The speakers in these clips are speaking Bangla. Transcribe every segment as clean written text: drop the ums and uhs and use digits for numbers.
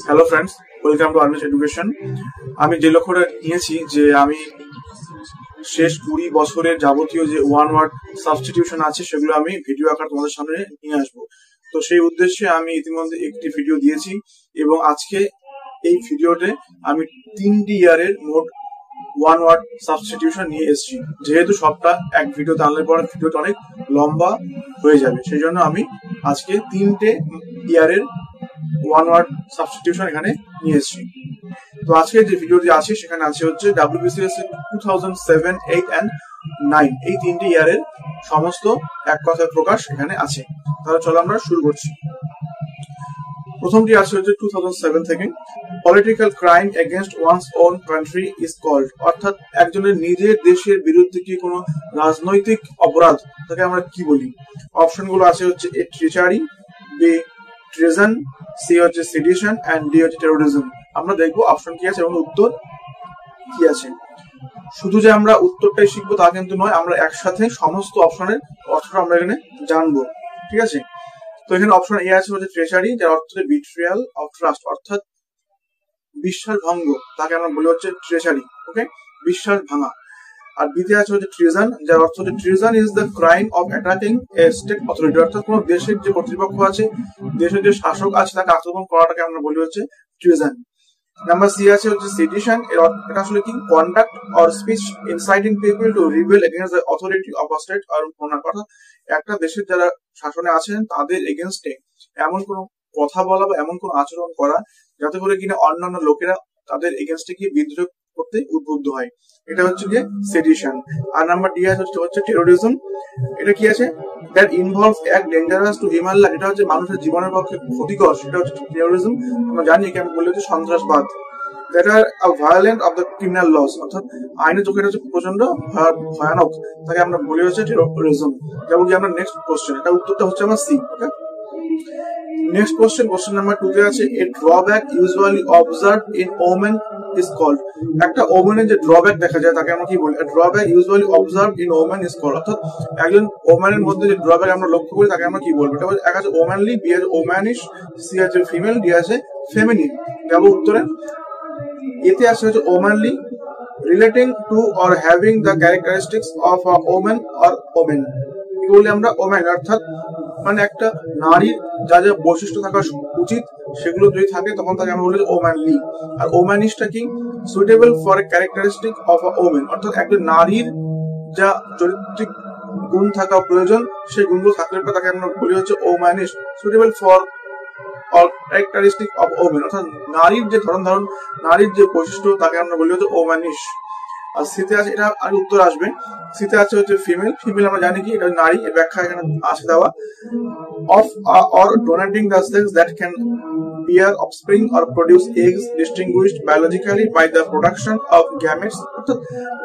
Hello friends, welcome to Arnish education. আমি যে লক্ষ্যটা নিয়েছি যে আমি শেষ 20 বছরের যাবতীয় যে ওয়ান ওয়ার্ড সাবস্টিটিউশন আছে সেগুলো আমি ভিডিও আকার তোমাদের সামনে নিয়ে আসবো। তো সেই উদ্দেশ্যে আমি ইতিমধ্যে একটি ভিডিও দিয়েছি এবং আজকে এই ভিডিওতে আমি 3টি ইয়ারের মোট ওয়ান ওয়ার্ড সাবস্টিটিউশন নিয়ে এসেছি। যেহেতু সবটা এক ভিডিওতে আনলে পরে ভিডিওটা অনেক লম্বা হয়ে যাবে, সেই জন্য আমি আজকে 3টে ইয়ারের ওয়ান ওয়ার্ড সাবস্টিটিউশন এখানে নিয়ে এসেছি। তো আজকে যে ভিডিওটি আছে সেখানে আছে হচ্ছে WBCS 2007, 8 and 9 এই 3টে ইয়ারের সমস্ত এক কথায় প্রকাশ এখানে আছে। তাহলে চলো আমরা শুরু করছি। প্রথমটি আছে হচ্ছে 2007 থেকে, political crime against one's own country is called, অর্থাৎ একজনের নিজের দেশের বিরুদ্ধে কি কোনো রাজনৈতিক অপরাধ তাকে আমরা কি বলি। অপশনগুলো আছে হচ্ছে এ ট্রেচারি, বি ট্রেজন, সি হচ্ছে সেডিশন এন্ড ডি হচ্ছে টেরোরিজম। আমরা দেখবো অপশন কি আছে এবং উত্তর কি আছে। শুধু যে আমরা উত্তরটাই শিখবো তা কিন্তু নয়, আমরা একসাথে সমস্ত অপশনের অর্থটা আমরা এখানে জানবো, ঠিক আছে। তো এখানে অপশন এ আছে হচ্ছে ট্রেচারি, যার অর্থ হচ্ছে বিট্রিয়াল অফ ট্রাস্ট, অর্থাৎ বিশ্বাস ভঙ্গ, তাকে আমরা বলি হচ্ছে ট্রেচারি, ওকে, বিশ্বাস ভাঙা। আর বিতে আছে হচ্ছে ট্রিজন, যার অর্থ হচ্ছে treason is the crime of attacking a state authority, অর্থাৎ কোনো দেশের যে কর্তৃপক্ষ আছে, দেশের যে শাসক আছে তাকে আক্রমণ করাটাকে আমরা বলি হচ্ছে ট্রিজন। নাম্বার সি আছে হচ্ছে সেডিশন, এটা আসলে কি conduct or speech inciting people to rebel against the authority of a state or monarch, অর্থাৎ একটা দেশের যারা শাসনে আছেন তাদের এগেইনস্টে এমন কোনো কথা বলা বা এমন কোনো আচরণ করা যাতে করে কিনা অন্যান্য লোকেরা তাদের এগেইনস্টে কি বিদ্রোহ করতে উদ্বুদ্ধ হয়, এটা হচ্ছে গিয়ে সেডিশন। আর নাম্বার ডি হচ্ছে টেরোরিজম, এটা কি আছে that involves act dangerous two human life, এটা হচ্ছে মানুষের জীবনের পক্ষে ক্ষতিকর, সেটা হচ্ছে টেরোরিজম। আমরা জানি একে আমি বলি হচ্ছে সন্ত্রাসবাদ। That are a violent of the criminal laws, অর্থাৎ আইনের চোখে হচ্ছে প্রচন্ড ভয়ানক, তাকে আমরা বলি হচ্ছে টেরোরিজম। যেমন কি আমরা নেক্সট কোশ্চেন, এটা উত্তরটা হচ্ছে আমার C, okay. Next question number 2 তে আছে a drawback usually observed in women is called, একটা ওমেনের যে ড্রব্যাক দেখা যায় তাকে আমরা কি বলি, drawback usually observed in women is called, অর্থাৎ একজন ওমেনের মধ্যে যে ড্রব্যাক আমরা লক্ষ্য করি তাকে আমরা কি বলবো। এটা এক আছে ওম্যানলি, বি আছে ওম্যানিশ, সি আছে ফিমেল, ডি আছে ফেমিনিন। যাব উত্তরে, এতে আছে হচ্ছে womanly, relating to or having the characteristics of a women or women, কি বলি আমরা ওমেন, অর্থাৎ মানে একটা নারীর যা যা বৈশিষ্ট্য থাকা উচিত সেগুলো যদি থাকে তখন তাকে আমরা বলি ওম্যানলি। আর ওম্যানিশটা কি suitable for a characteristic of a women, অর্থাৎ একজন নারীর যা চরিত্রিক গুণ থাকা প্রয়োজন সেই গুণগুলো থাকলে তাকে আমরা বলি হচ্ছে womanish, suitable for all characteristic of women, অর্থাৎ নারীর যে ধরন নারীর যে বৈশিষ্ট্য তাকে আমরা বলি হচ্ছে ওম্যানিশ। আর সিতে আছে, এটা আর উত্তর আসবে, সিতে আছে হচ্ছে ফিমেল। ফিমেল আমরা জানি কি এটা নারী, এর ব্যাখ্যা এখানে আছে দেওয়া, of or donating the sex that can bear offspring or produce eggs distinguished biologically by the production of gametes, অর্থাৎ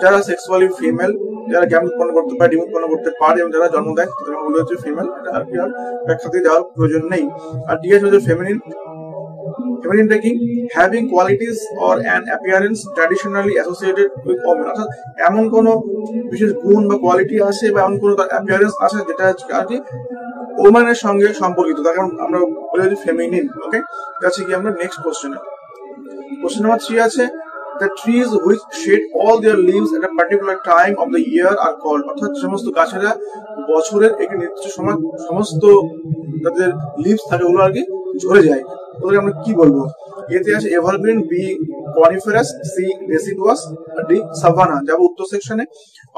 যারা সেক্সুয়ালি ফিমেল, যারা গ্যামেট উৎপন্ন করতে পারে, ডিম উৎপন্ন করতে পারে এবং যারা জন্ম দেয় তাদের বলা হচ্ছে ফিমেল। এটা আর কি আর ব্যাখ্যাতে দেওয়ার প্রয়োজন নেই। আর ডি হচ্ছে ফেমিনিন, ফেমিনিনটা কি having qualities or an appearance traditionally associated with women, অর্থাৎ এমন কোনো বিশেষ গুণ বা কোয়ালিটি আছে বা এমন কোনো অ্যাপিয়ারেন্স আছে যেটা আর কি ওম্যানের সঙ্গে সম্পর্কিত, তাকে আমরা বলে হচ্ছে ফেমিনিন, ওকে। আছে কি আমরা নেক্সট কোশ্চেনে, কোশ্চেন নাম্বার 3 আছে the trees which shed all their leaves at a particular time of the year are called, অর্থাৎ সমস্ত গাছেরা বছরের একটি নির্দিষ্ট সময় সমস্ত তাদের লিভস থাকে ওগুলো আর কি ঝরে যায়, ওদেরকে আমরা কি বলবো। এতে আছে evergreen, B coniferous, C deciduous, D savanna. যাব উত্তর সেকশনে।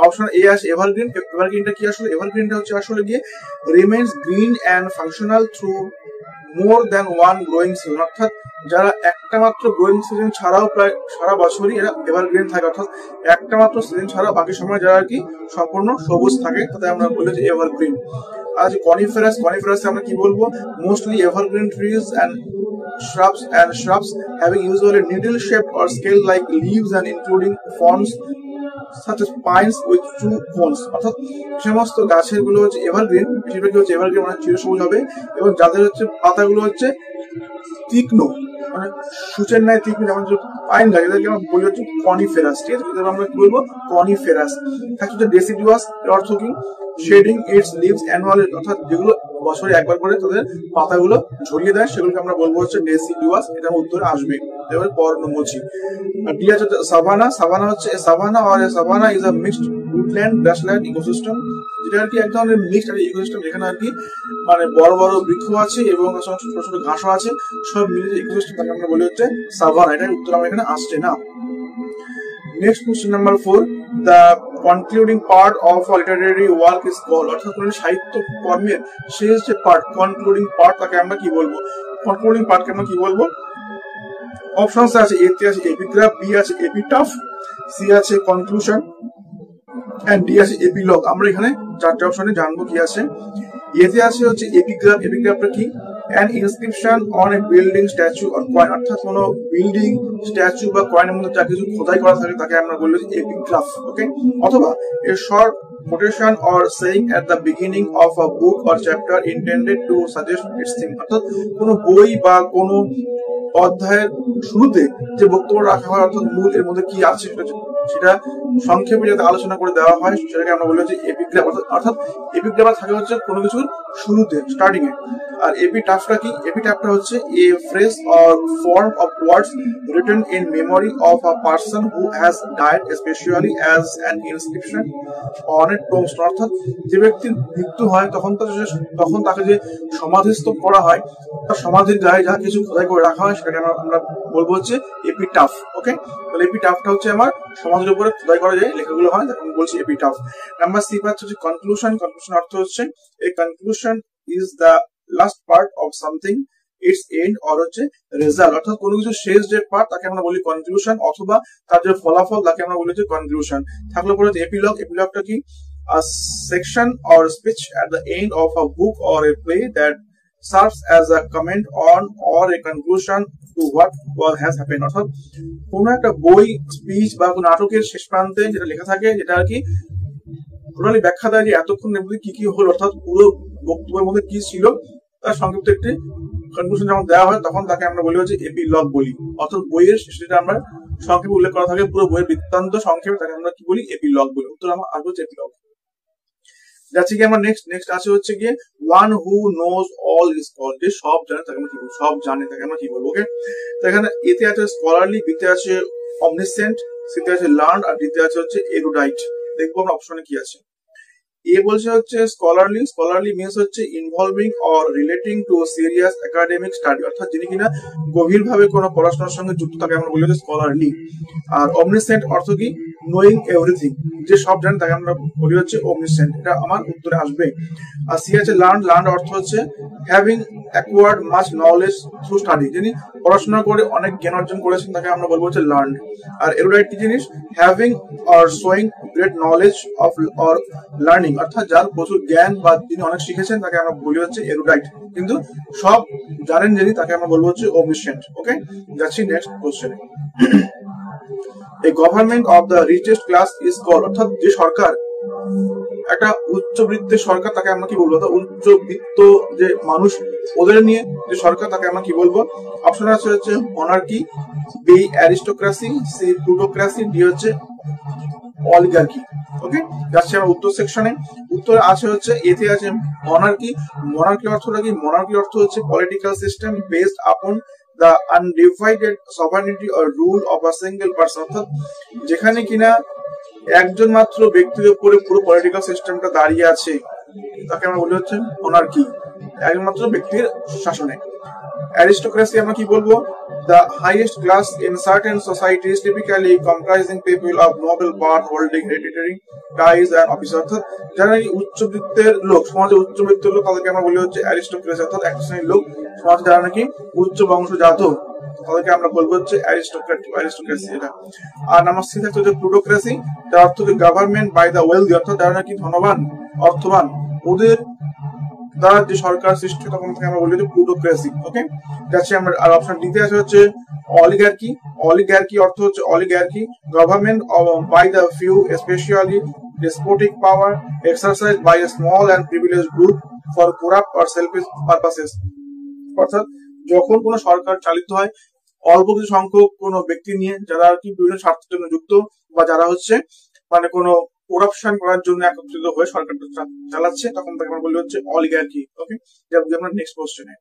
অপশন এ আছে এভারগ্রিন। এভারগ্রিনটা কি আসলে, এভারগ্রিনটা হচ্ছে আসলে গিয়ে remains green and functional through more than one growing season, অর্থাৎ যারা একটা মাত্র গ্রোয়িং সিজন ছাড়াও প্রায় সারা বছরই এরা এভারগ্রিন থাকে, অর্থাৎ একটা মাত্র সিজন ছাড়া বাকি সময় যারা আর কি সম্পূর্ণ সবুজ থাকে তাতে আমরা বলি যে এভারগ্রিন। আর কনিফেরাস, কনিফেরাসে আমরা কি বলবো, mostly evergreen trees and shrubs having usually needle-shaped or scale-like leaves and including ferns such as pines with two cones, অর্থাৎ সমস্ত গাছের গুলো হচ্ছে এভারগ্রিন, বেশিরভাগই হচ্ছে এভারগ্রিন মানে চিরসবুজ হবে এবং যাদের হচ্ছে পাতাগুলো হচ্ছে তীক্ষ্ণ মানে সূচের ন্যায় তীক্ষ্ণ, যেমন পাইন গাছ এদেরকে আমরা বলি হচ্ছে কনিফেরাস, ঠিক আছে, এদের আমরা কি বলবো কনিফেরাস। থাকছে হচ্ছে ডেসিডুয়াস, এর অর্থ কি শেডিং ইটস লিভস অ্যানুয়ালি, অর্থাৎ যেগুলো বছরে একবার করে তাদের পাতাগুলো ঝরিয়ে দেয়, সেগুলোকে আমরা বলবো হচ্ছে ডেসিডুয়াস। এটা উত্তরে আসবে। এবার পর্ণমোচী। ডি আছে সাভানা। সাভানা হচ্ছে সাভানা আর savanna is a mixed woodland grassland ecosystem, যেটা আর কি এক ধরনের মিক্সড একটা ইকোসিস্টেম, যেখানে আর কি মানে বড় বড় বৃক্ষ আছে এবং ছোট ছোট ঘাসও আছে, সব মিলে যে ইকোসিস্টেম তাকে আমরা বলি হচ্ছে সাভানা। এটা উত্তর আমার এখানে আসছে না। Next question number 4, the concluding part of a literary work is called, অর্থাৎ কোন সাহিত্য কর্মের শেষ যে পার্ট, কনক্লুডিং পার্ট, তাকে আমরা কি বলবো? কনক্লুডিং পার্টকে আমরা কি বলবো? অপশনস আছে, এ তে আছে এপিগ্রাফ, বি আছে এপিটাফ, সি আছে কনক্লুশন এন্ড ডি আছে এপিলগ। আমরা এখানে চারটে অপশনে জানবো কি আছে। এতে আছে হচ্ছে এপিগ্রাফ। এপিগ্রাফটা কি? an inscription on a building, statue or coin, অর্থাৎ কোনো বিল্ডিং, স্ট্যাচু বা কয়েনের মধ্যে যা কিছু খোদাই করা থাকে তাকে আমরা বলি এপিগ্রাফ। ওকে, অথবা a short quotation or saying at the beginning of a book or chapter intended to suggest its theme, অর্থাৎ কোনো বই বা কোনো অধ্যায়ের শুরুতে যে বক্তব্য রাখা হয়, অর্থাৎ মূল এর মধ্যে কি আছে সেটা সংক্ষেপে যাতে আলোচনা করে দেওয়া হয়, সেটাকে আমরা বলি হচ্ছে এপিগ্রাফ। অর্থাৎ এপিগ্রাফ থাকে হচ্ছে কোনো কিছুর শুরুতে, স্টার্টিং এ। আর এপিটাফটা কি? এপিটাফটা হচ্ছে a phrase or form of words written in memory of a person who has died, specially as an inscription on a tombstone, অর্থাৎ যে ব্যক্তির মৃত্যু হয় তখন তাকে যে সমাধিস্থ করা হয়, তার সমাধির গায়ে যা কিছু খোদাই করে রাখা হয় সেটাকে আমরা বলবো হচ্ছে এপিটাফ। ওকে, তাহলে এপিটাফটা হচ্ছে আমার সমাজের উপরে খোদাই করা যায় লেখাগুলো হয়, তাকে আমি বলছি এপিটাফ। নাম্বার সি পাচ্ছ হচ্ছে কনক্লুশন। কনক্লুশন অর্থ হচ্ছে এই conclusion is the last part of something, its end or হচ্ছে রেজাল্ট, অর্থাৎ কোনো কিছু শেষ যে পার্ট তাকে আমরা বলি কনক্লুশন, অথবা তার যে ফলাফল তাকে আমরা বলি হচ্ছে কনক্লুশন। থাকলে পরে এপিলগ। এপিলগটা কি? a section or speech at the end of a book or a play that serves as a comment on or a conclusion to what has happened, অর্থাৎ কোনো একটা বই, স্পিচ বা কোনো নাটকের শেষ প্রান্তে যেটা লেখা থাকে, যেটা আর কি টোটালি ব্যাখ্যা দেয় যে এতক্ষণ মধ্যে কি কি হলো, অর্থাৎ পুরো বক্তব্যের মধ্যে কি ছিল তার সংক্ষিপ্ত একটি কনক্লুশন যখন দেওয়া হয় তখন তাকে আমরা বলি হচ্ছে এপিলগ বলি। অর্থাৎ বইয়ের শেষে আমরা সংক্ষেপে উল্লেখ করা থাকে, পুরো বইয়ের বৃত্তান্ত সংক্ষেপে, তাকে আমরা কি বলি? এপিলগ বলি। উত্তর আমার আসবে হচ্ছে এপিলগ। যাচ্ছে কি আমার নেক্সট আছে হচ্ছে গিয়ে one who knows all is called, যে সব জানে তাকে আমরা কি বলবো? সব জানে তাকে আমরা কি বলবো? ওকে, তো এখানে এতে আছে স্কলারলি, বিতে আছে অমনিসেন্ট, সিতে আছে লার্নড, আর ডিতে আছে হচ্ছে এরুডাইট। দেখবো আমরা অপশনে কি আছে। এ বলছে হচ্ছে স্কলারলি। স্কলারলি মিন্স হচ্ছে involving or relating to serious academic study, অর্থাৎ যিনি কিনা গভীরভাবে কোনো পড়াশোনার সঙ্গে যুক্ত, তাকে আমরা বলি হচ্ছে স্কলারলি। আর অমনিসেন্ট অর্থ কি? নোয়িং এভরিথিং, যে সব জানে তাকে আমরা বলি হচ্ছে অমনিসেন্ট। এটা আমার উত্তরে আসবে। আর সি আছে লার্ন। লার্ন অর্থ হচ্ছে having acquired much knowledge through study, যিনি পড়াশোনা করে অনেক জ্ঞান অর্জন করেছেন তাকে আমরা বলবো হচ্ছে লার্ন। আর এরুডাইট কি জিনিস? Having or showing great knowledge of or learning, অর্থাৎ যার প্রচুর জ্ঞান বা যিনি অনেক শিখেছেন তাকে আমরা বলি হচ্ছে এরুডাইট, কিন্তু সব জানেন যিনি তাকে আমরা বলবো হচ্ছে অমনিসেন্ট। ওকে, যাচ্ছি নেক্সট কোশ্চেনে। A government of the richest class is called, অর্থাৎ যে সরকার একটা উচ্চবিত্তের সরকার তাকে আমরা কি বলবো? উচ্চবিত্ত যে মানুষ ওদের নিয়ে যে সরকার তাকে আমরা কি বলবো? অপশন আছে হচ্ছে monarchy, B aristocracy, C plutocracy, D হচ্ছে অলিগার্কি। ওকে, যাচ্ছে আমরা উত্তর সেকশনে। উত্তরে আছে হচ্ছে এতে আছে মনার্কি। মনার্কি অর্থটা কি? মনার্কি অর্থ হচ্ছে পলিটিক্যাল সিস্টেম বেসড আপন the undivided sovereignty or rule of a single person, অর্থাৎ যেখানে কিনা একজন মাত্র ব্যক্তির উপরে পুরো পলিটিক্যাল সিস্টেমটা দাঁড়িয়ে আছে তাকে আমরা বলি হচ্ছে মনার্কি, একজন মাত্র ব্যক্তির শাসনে। অ্যারিস্টোক্রেসি আমরা কি বলবো? the highest class in certain societies typically comprising people of noble birth holding hereditary ties and office, অর্থাৎ যারা এই উচ্চবিত্তের লোক, সমাজে উচ্চবিত্তের লোক, তাদেরকে আমরা বলি হচ্ছে অ্যারিস্টোক্রেসি, অর্থাৎ এক শ্রেণীর লোক সমাজে যারা নাকি উচ্চ বংশজাত তাদেরকে আমরা বলবো হচ্ছে অ্যারিস্টোক্রেসি। এটা। আর নাম্বার সি থাকছে হচ্ছে প্লুটোক্রেসি, যার অর্থ গভর্নমেন্ট বাই দ্য ওয়েলদি, অর্থাৎ যারা নাকি ধনবান, অর্থবান, ওদের দ্বারা যে সরকার সৃষ্টি তখন আমরা বলি যে প্লুটোক্রেসি। ওকে, যাচ্ছে আমরা। আর অপশন ডিতে আছে হচ্ছে অলিগার্কি। অলিগার্কি অর্থ হচ্ছে oligarchy government by the few specially despotic power exercised by a small and privileged group for corrupt or selfish purposes, অর্থাৎ যখন কোনো সরকার চালিত হয় অল্প কিছু সংখ্যক কোনো ব্যক্তি নিয়ে যারা আর কি বিভিন্ন স্বার্থের জন্য যুক্ত, বা যারা হচ্ছে মানে কোনো করাপশন করার জন্য একত্রিত হয়ে সরকারটা চালাচ্ছে, তখন তাকে আমরা বলি হচ্ছে অলিগার্কি। ওকে, যাবো আমরা নেক্সট কোশ্চেনে।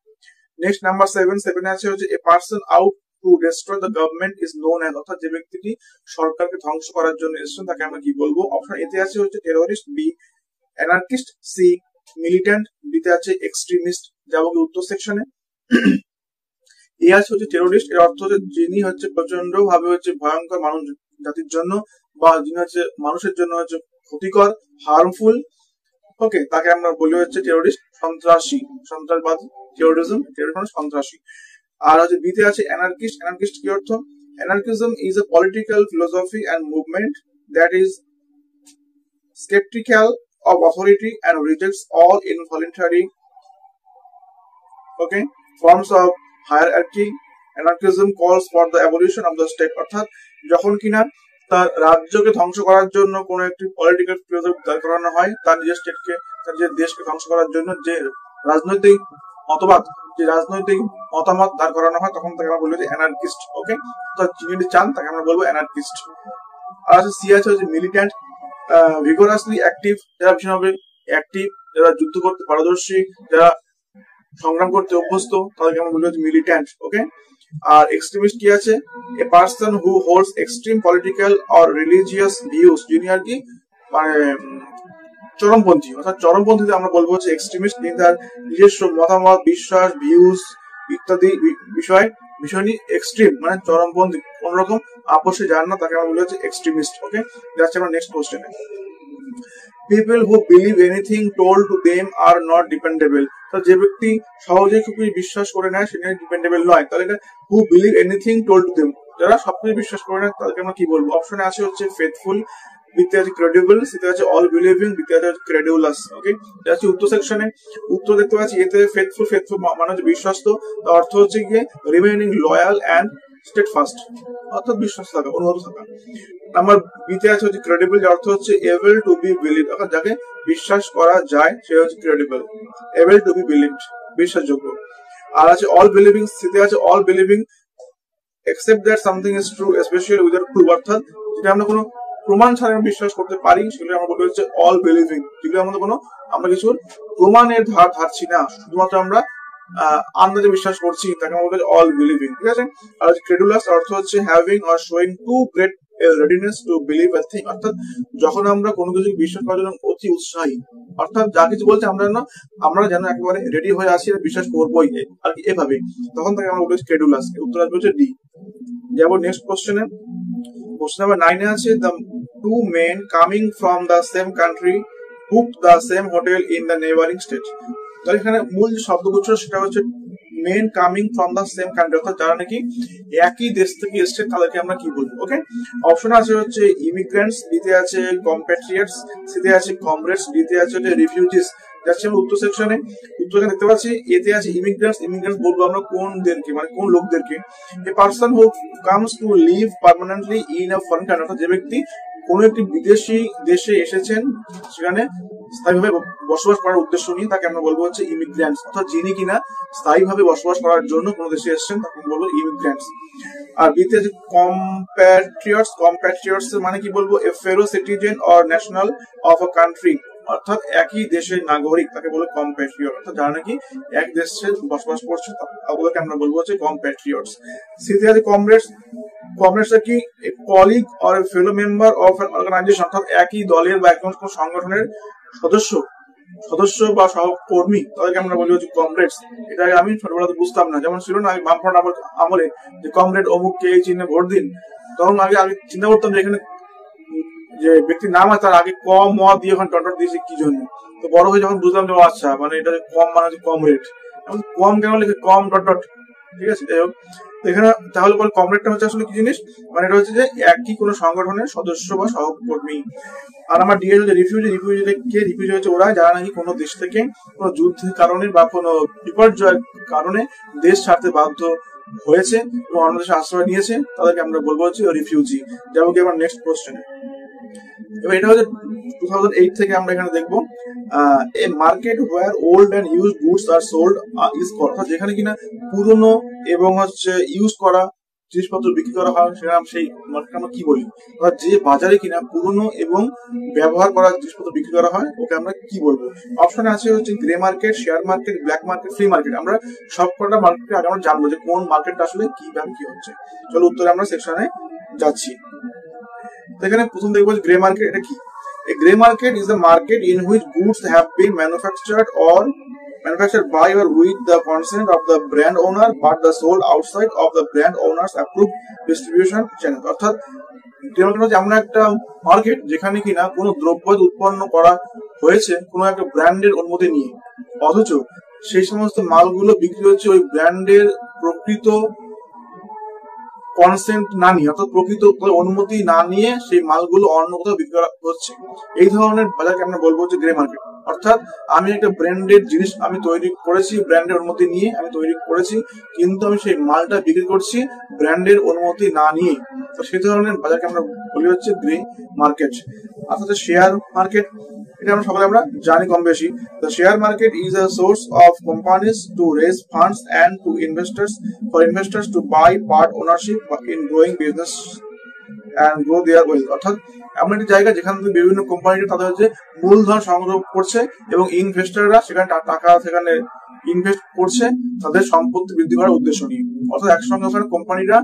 নেক্সট নাম্বার 7 আছে হচ্ছে a person out to destroy the government is known as, অর্থাৎ যে ব্যক্তিটি সরকারকে ধ্বংস করার জন্য এসেছেন তাকে আমরা কি বলবো? অপশন এতে আছে হচ্ছে terrorist, B anarchist, C militant, বিতে আছে এক্সট্রিমিস্ট। যাবো উত্তর সেকশনে। এ আছে হচ্ছে টেরোরিস্ট, এর অর্থ হচ্ছে যিনি হচ্ছে প্রচন্ড ভাবে হচ্ছে ভয়ঙ্কর মানুষ জাতির জন্য, বা যিনি হচ্ছে মানুষের জন্য হচ্ছে ক্ষতিকর, হার্মফুল। ওকে, তাকে আমরা বলি হচ্ছে টেরোরিস্ট। সন্ত্রাসী, সন্ত্রাসবাদ, টেরোরিজম, টেরোরিজম মানে সন্ত্রাসী। আর হচ্ছে বিতে আছে অ্যানার্কিস্ট। অ্যানার্কিস্ট কি অর্থ? Anarchism is a political philosophy and movement that is skeptical of authority and rejects all involuntary forms of hierarchy. Anarchism calls for the abolition of the state, অর্থাৎ যখন কিনা তার রাজ্যকে ধ্বংস করার জন্য কোন একটি পলিটিক্যাল ফিলোসফি দাঁড় করানো হয়, তার নিজের স্টেটকে, তার নিজের দেশকে ধ্বংস করার জন্য যে রাজনৈতিক মতামত দাঁড় করানো হয়, তখন তাকে আমরা বলবো যে অ্যানার্কিস্ট। ওকে, তো যিনি চান তাকে আমরা বলবো অ্যানার্কিস্ট। আর আছে সি আছে হচ্ছে মিলিট্যান্ট, ভিগোরাসলি অ্যাক্টিভ, যারা ভীষণভাবে অ্যাক্টিভ, যারা যুদ্ধ করতে পারদর্শী, যারা সংগ্রাম করতে অভ্যস্ত, তাদেরকে আমরা বলবো মিলিট্যান্ট। ওকে, আর এক্সট্রিমিস্ট কি আছে? A person who holds extreme political or religious views, যিনি আর কি মানে চরমপন্থী, অর্থাৎ চরমপন্থীতে আমরা বলবো হচ্ছে এক্সট্রিমিস্ট। তিনি তার নিজস্ব মতামত, বিশ্বাস, ভিউস ইত্যাদি বিষয় নিয়ে এক্সট্রিম মানে চরমপন্থী, কোন রকম আপোষে যান না, তাকে আমরা বলি হচ্ছে এক্সট্রিমিস্ট। ওকে, যাচ্ছে আমরা নেক্সট কোশ্চেনে। People who believe anything told to them are not dependable, তো যে ব্যক্তি সহজে খুবই বিশ্বাস করে নেয় সেটা ডিপেন্ডেবল নয়। তাহলে who believe anything told to them, যারা সবকিছু বিশ্বাস করে নেয় তাদেরকে আমরা কি বলবো? অপশনে আছে হচ্ছে ফেথফুল, বিতে আছে ক্রেডিবল, সিতে আছে অল বিলিভিং, বিতে আছে ক্রেডিউলাস। ওকে, যাচ্ছে উত্তর সেকশনে। উত্তর দেখতে পাচ্ছি এতে ফেথফুল, ফেথফুল মানে হচ্ছে বিশ্বস্ত, তার অর্থ হচ্ছে গিয়ে রিমেইনিং লয়াল অ্যান্ড স্টেডফাস্ট, অর্থাৎ বিশ্বস্ত থাকা, অনুগত থাকা। নাম্বার বিতে আছে হচ্ছে ক্রেডিবল, যার অর্থ হচ্ছে এবল টু বি বিলিভ, অর্থাৎ যাকে বিশ্বাস করা যায় সে হচ্ছে credible, able to be believed, বিশ্বাসযোগ্য। আর আছে অল বিলিভিং, সিতে আছে all believing except that something is true specially without proof, অর্থাৎ যেটা আমরা কোনো প্রমাণ ছাড়া বিশ্বাস করতে পারি সেগুলো আমরা বলবো হচ্ছে অল বিলিভিং, যেগুলো আমাদের কোনো আমরা কিছু প্রমাণের ধার ধারছি না, শুধুমাত্র আমরা আন্দাজে বিশ্বাস করছি, তাকে আমরা বলবো অল বিলিভিং। ঠিক আছে। আর ক্রেডুলাস অর্থ হচ্ছে having or showing too great readiness to believe a thing, অর্থাৎ যখন আমরা কোনো কিছু বিশ্বাস করার জন্য অতি উৎসাহী, অর্থাৎ যা কিছু বলছে আমরা যেন একেবারে রেডি হয়ে আসি বিশ্বাস করবোই আর কি, এভাবে, তখন তাকে আমরা বলবো ক্রেডুলাস। উত্তর আসবে হচ্ছে ডি। যাব নেক্সট কোশ্চেনে। কোশ্চেন নাম্বার 9 আছে the two men coming from the same country booked the same hotel in the neighboring state, তো এখানে মূল যে শব্দগুচ্ছ সেটা হচ্ছে men coming from the same country, অর্থাৎ যারা নাকি একই দেশ থেকে এসছে তাদেরকে আমরা কি বলবো? ওকে, অপশন আছে হচ্ছে ইমিগ্রেন্টস, বিতে আছে কম্প্যাট্রিয়টস, সিতে আছে কমরেডস, ডিতে আছে রিফিউজিস। যাচ্ছে আমরা উত্তর সেকশনে। উত্তর দেখতে পাচ্ছি এতে আছে ইমিগ্রেন্টস। ইমিগ্রেন্টস বলবো আমরা কোনদেরকে, মানে কোন লোকদেরকে? A person who comes to live permanently in a foreign country, অর্থাৎ যে ব্যক্তি কোন একটি বিদেশি দেশে এসেছেন সেখানে স্থায়ীভাবে বসবাস করার উদ্দেশ্য নিয়ে, তাকে আমরা বলবো হচ্ছে ইমিগ্রেন্টস, অর্থাৎ যিনি কিনা স্থায়ীভাবে বসবাস করার জন্য কোন দেশে এসেছেন তাকে বলবো ইমিগ্রেন্টস। আর বিতে আছে কম্প্যাট্রিয়টস। কম্প্যাট্রিয়টস মানে কি বলবো? A fellow citizen or national of a country, অর্থাৎ একই দেশের নাগরিক, তাকে বলে কম্প্যাট্রিয়ট, অর্থাৎ যারা নাকি এক দেশে বসবাস করছে তাদেরকে আমরা বলবো হচ্ছে কম্প্যাট্রিয়টস। সিতে আছে কমরেডস। কমরেডস কি colleague or fellow member of an organisation, অর্থাৎ একই দলের বা একজন কোন সংগঠনের সদস্য বা সহকর্মী, তাদেরকে আমরা বলি হচ্ছে কমরেডস। এটা আমি ছোটবেলাতে বুঝতাম না, যেমন ছিল না বামফ্রন্ট আমলে যে কমরেড অমুককে এই চিহ্নে ভোট দিন, তখন আগে চিন্তা করতাম যে এখানে যে ব্যক্তির নাম আছে তার আগে কম ম দিয়ে ওখানে ডট দিয়েছে কি জন্য। তো বড় হয়ে যখন বুঝলাম যে আচ্ছা মানে এটা কম মানে হচ্ছে কমরেড, কম কেন লিখে কম ডট, ঠিক আছে। যাই হোক, এখানে তাহলে পরে কমরেডটা হচ্ছে আসলে কি জিনিস, মানে এটা হচ্ছে যে একই কোনো সংগঠনের সদস্য বা সহকর্মী। আর আমার ডিএল হচ্ছে রিফিউজি। রিফিউজি হচ্ছে ওরা যারা নাকি কোনো দেশ থেকে কোনো যুদ্ধের কারণে বা কোনো বিপর্যয়ের কারণে দেশ ছাড়তে বাধ্য হয়েছে এবং অন্য দেশে আশ্রয় নিয়েছে, তাদেরকে আমরা বলবো হচ্ছে রিফিউজি। যাবো কি আমার নেক্সট কোশ্চেনে। এবার এটা হচ্ছে 2008 থেকে আমরা এখানে দেখবো a market where old and used goods are sold is called, অর্থাৎ যেখানে কিনা পুরনো এবং হচ্ছে ইউজ করা জিনিসপত্র বিক্রি করা হয় সেটা সেই মার্কেট আমরা কি বলি? অর্থাৎ যে বাজারে কিনা পুরনো এবং ব্যবহার করা জিনিসপত্র বিক্রি করা হয় ওকে আমরা কি বলবো? অপশনে আছে হচ্ছে grey market, share market, black market, free market. আমরা সবকটা মার্কেট আগে আমরা জানবো যে কোন মার্কেটটা আসলে কিভাবে কি হচ্ছে। চলো উত্তরে আমরা সেকশনে যাচ্ছি। এখানে প্রথম দেখবো গ্রে মার্কেট এটা কি? A grey market is a market in which goods have been manufactured by or with the consent of the brand owner but the sold outside of the brand owner's approved distribution channel। অর্থাৎ গ্রে মার্কেট হচ্ছে এমন একটা মার্কেট যেখানে কিনা কোনো দ্রব্য উৎপন্ন করা হয়েছে কোনো একটা ব্র্যান্ডের অনুমতি নিয়ে, অথচ সেই সমস্ত মালগুলো বিক্রি হচ্ছে ওই ব্র্যান্ডের প্রকৃত কনসেন্ট না নিয়ে, অর্থাৎ প্রকৃত অনুমতি না নিয়ে সেই মালগুলো অন্য কোথাও বিক্রি করা হচ্ছে। এই ধরনের বাজারকে আমরা বলবো যে গ্রে মার্কেট। অর্থাৎ আমি একটা ব্র্যান্ডের জিনিস আমি তৈরি করেছি, ব্র্যান্ডের অনুমতি নিয়ে আমি তৈরি করেছি, কিন্তু আমি সেই মালটা বিক্রি করছি ব্র্যান্ডের অনুমতি না নিয়ে। তো সেই ধরনের বাজারকে আমরা বলি হচ্ছে গ্রে মার্কেট। অর্থাৎ শেয়ার মার্কেট এটা আমরা সকলে আমরা জানি কম বেশি। The share market is a source of companies to raise funds and to investors to buy part ownership in growing business and grow their wealth। অর্থাৎ এমন একটি জায়গা যেখান থেকে বিভিন্ন কোম্পানিরা তাদের হচ্ছে মূলধন সংগ্রহ করছে এবং ইনভেস্টররা সেখানে টাকা সেখানে ইনভেস্ট করছে তাদের সম্পত্তি বৃদ্ধি করার উদ্দেশ্য নিয়ে। অর্থাৎ একসঙ্গে ওখানে কোম্পানিরা